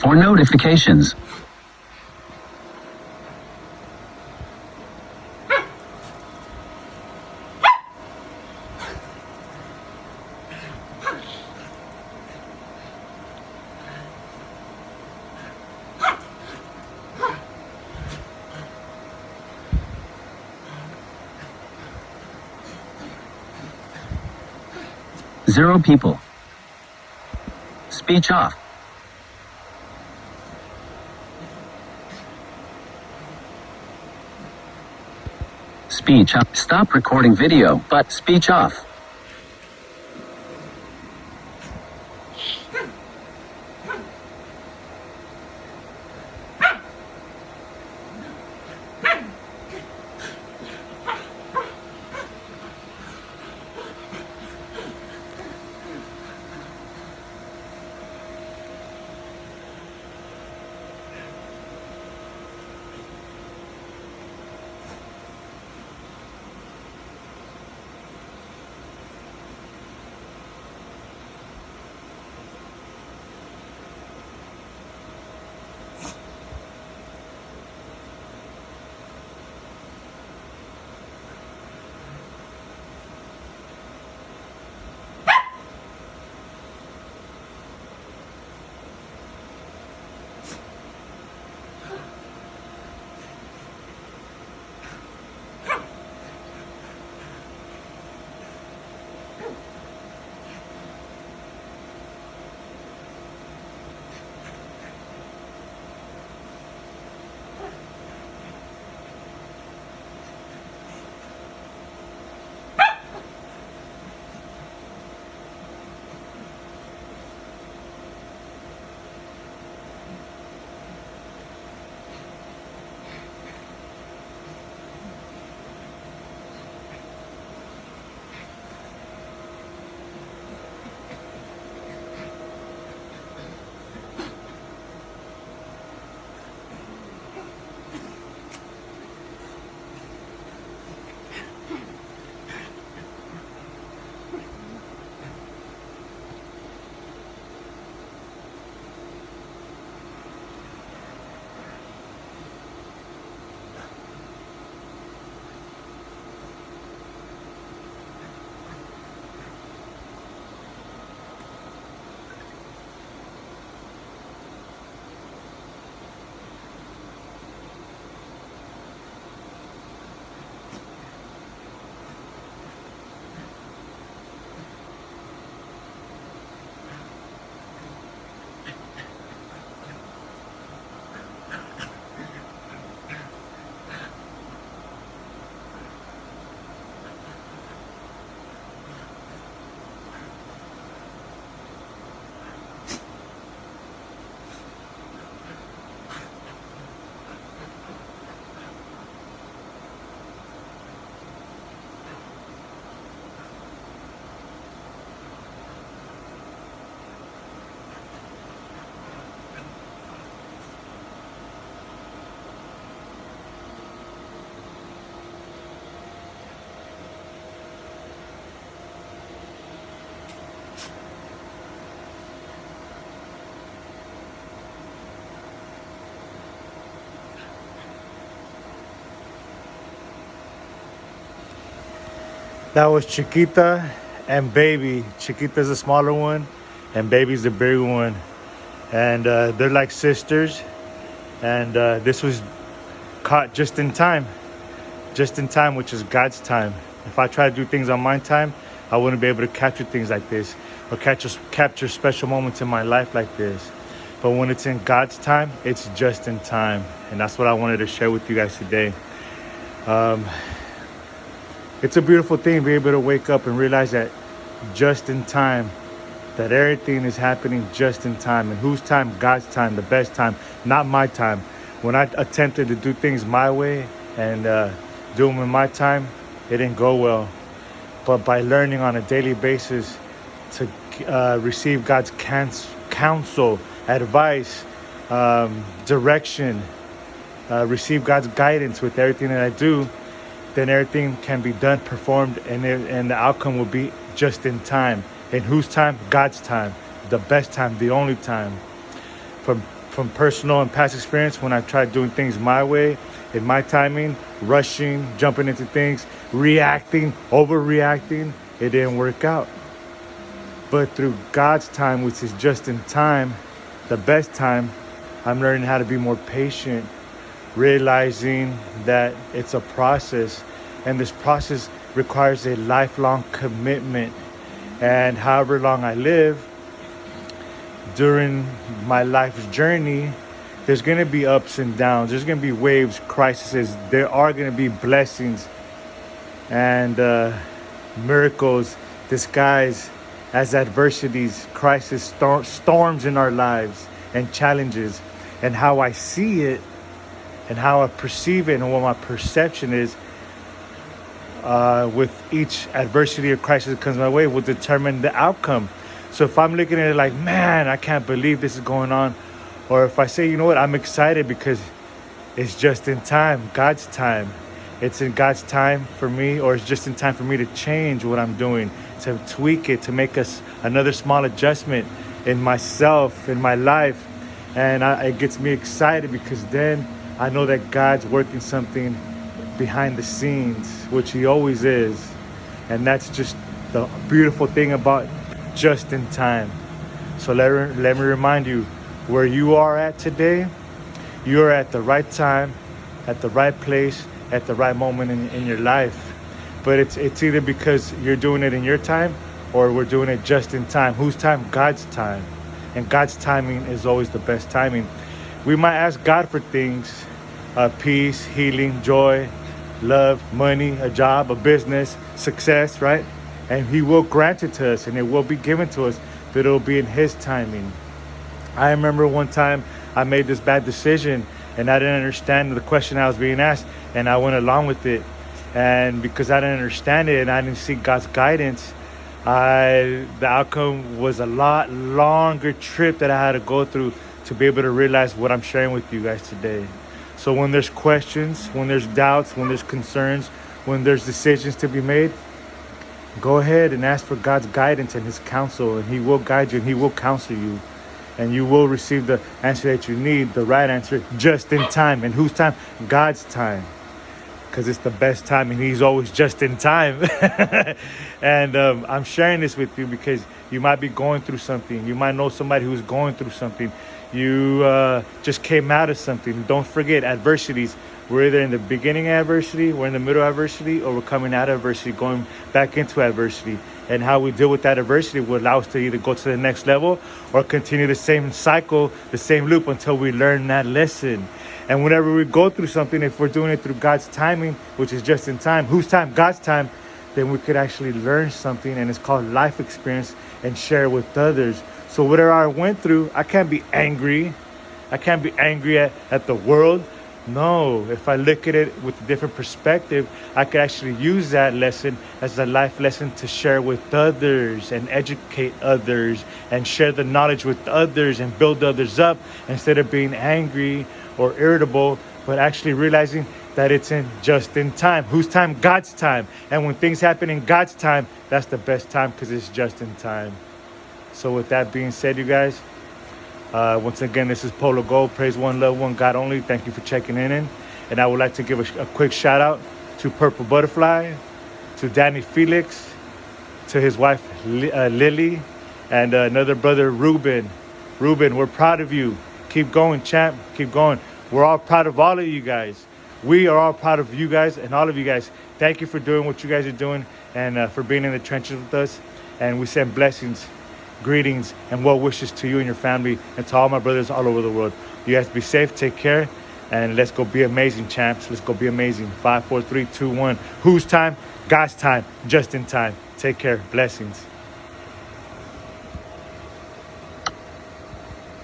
For notifications. Zero people. Speech off. Speech off. Stop recording video, but speech off. That was Chiquita and Baby. Chiquita's the smaller one, and Baby's the bigger one. And they're like sisters. And this was caught just in time. Just in time, which is God's time. If I try to do things on my time, I wouldn't be able to capture things like this or capture special moments in my life like this. But when it's in God's time, it's just in time. And that's what I wanted to share with you guys today. It's a beautiful thing to be able to wake up and realize that just in time, that everything is happening just in time. And whose time? God's time, the best time, not my time. When I attempted to do things my way and do them in my time, it didn't go well. But by learning on a daily basis to receive God's counsel, advice, direction, receive God's guidance with everything that I do, then everything can be done, performed, and the outcome will be just in time. In whose time? God's time. The best time, the only time. from personal and past experience, when I tried doing things my way, in my timing, rushing, jumping into things, reacting, overreacting, it didn't work out. But through God's time, which is just in time, the best time, I'm learning how to be more patient, realizing that it's a process, and this process requires a lifelong commitment. And however long I live, during my life's journey, there's going to be ups and downs. There's going to be waves, crises. There are going to be blessings and miracles disguised as adversities, crises, storms in our lives, and challenges. And how I see it and how I perceive it and what my perception is with each adversity or crisis that comes my way will determine the outcome. So if I'm looking at it like, man, I can't believe this is going on, or if I say, you know what, I'm excited because it's just in time, God's time. It's in God's time for me, or it's just in time for me to change what I'm doing, to tweak it, to make us another small adjustment in myself, in my life. And it gets me excited because then I know that God's working something behind the scenes, which he always is. And that's just the beautiful thing about just in time. So let me remind you, where you are at today, you're at the right time, at the right place, at the right moment in your life. But it's either because you're doing it in your time or we're doing it just in time. Whose time? God's time. And God's timing is always the best timing. We might ask God for things, peace, healing, joy, love, money, a job, a business, success, right? And he will grant it to us and it will be given to us, but it'll be in his timing. I remember one time I made this bad decision and I didn't understand the question I was being asked, and I went along with it. And because I didn't understand it and I didn't seek God's guidance, the outcome was a lot longer trip that I had to go through to be able to realize what I'm sharing with you guys today. So when there's questions, when there's doubts, when there's concerns, when there's decisions to be made, go ahead and ask for God's guidance and his counsel, and he will guide you and he will counsel you. And you will receive the answer that you need, the right answer, just in time. And whose time? God's time. Because it's the best time and he's always just in time. And I'm sharing this with you because you might be going through something. You might know somebody who's going through something. You just came out of something. Don't forget, adversities. We're either in the beginning of adversity, we're in the middle of adversity, or we're coming out of adversity, going back into adversity. And how we deal with that adversity will allow us to either go to the next level or continue the same cycle, the same loop until we learn that lesson. And whenever we go through something, if we're doing it through God's timing, which is just in time, whose time? God's time, then we could actually learn something, and it's called life experience, and share it with others. So whatever I went through, I can't be angry. I can't be angry at the world. No, if I look at it with a different perspective, I could actually use that lesson as a life lesson to share with others and educate others and share the knowledge with others and build others up instead of being angry or irritable, but actually realizing that it's just in time. Whose time? God's time. And when things happen in God's time, that's the best time because it's just in time. So with that being said, you guys, once again, this is Polo Gold. Praise one, love one, God only. Thank you for checking in. And I would like to give a quick shout out to Purple Butterfly, to Danny Felix, to his wife Lily, and another brother Ruben. Ruben, we're proud of you. Keep going, champ. Keep going. We're all proud of all of you guys. We are all proud of you guys and all of you guys. Thank you for doing what you guys are doing and for being in the trenches with us. And we send blessings, greetings, and well wishes to you and your family and to all my brothers all over the world. You guys be safe, take care, and let's go be amazing, champs. Let's go be amazing. 5, 4, 3, 2, 1. Whose time? God's time, just in time. Take care. Blessings.